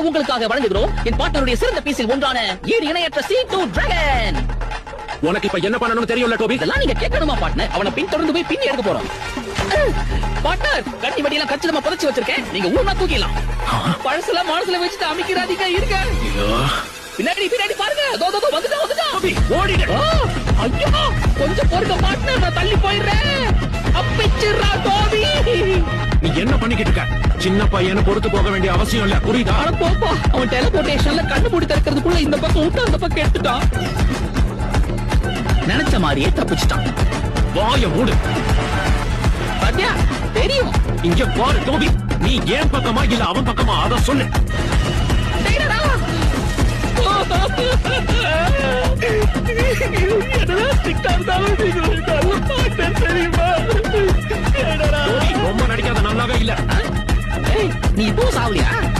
உங்களுக்காக வழங்குகிறோம் என் பார்ட்னருடைய சிறந்த பீஸில் ஒன்றான ஈடு இணையற்ற C2 டிராகன். உனக்கு இப்ப என்ன பண்ணணும்னு தெரியும்ல டோபி? இதெல்லாம் நீங்க கேட்கணுமா பார்ட்னர்? அவனை பின் தொடர்ந்து போய் பின் எடுக்க போறோம். பார்ட்னர், கட்டி வட்டியெல்லாம் கச்சிதமா புதைச்சு வச்சிருக்கேன். நீங்க ஊர்னா தூக்கிடலாம். பழசுல மனசுல வச்சுட்டு அமைக்கிறாதீங்க. இருக்க பின்னாடி பின்னாடி பாருங்க. தோ வந்துட்டான். ஓடிடு. ஐயோ, கொஞ்சம் பொறுக்க பார்ட்னர், நான் தள்ளி போயிடுறேன். அப்பிச்சிரா டோபி. நீ என்ன பண்ணிக்கிட்டு இருக்க? சின்ன பையனை பொறுத்து போக வேண்டிய அவசியம் இல்ல, புரியுதா? அட போப்பா, அவன் டெலிபோர்டேஷன்ல கண்ணு மூடி திறக்கிறதுக்குள்ள இந்த பக்கம் விட்டு அந்த பக்கம் எடுத்துட்டான். நினைச்ச மாதிரியே தப்பிச்சிட்டான். வாய மூடு. பாத்தியா, தெரியும். இங்க பாரு டோபி, நீ ஏன் பக்கமா இல்ல அவன் பக்கமா, அத சொல்லு. டேய்டா. என்னடா டிக்டாக் தான் தெரியுமா? டோபி, ரொம்ப நடிக்காத, நல்லாவே இல்ல. நீ இப்போ சாவலியா?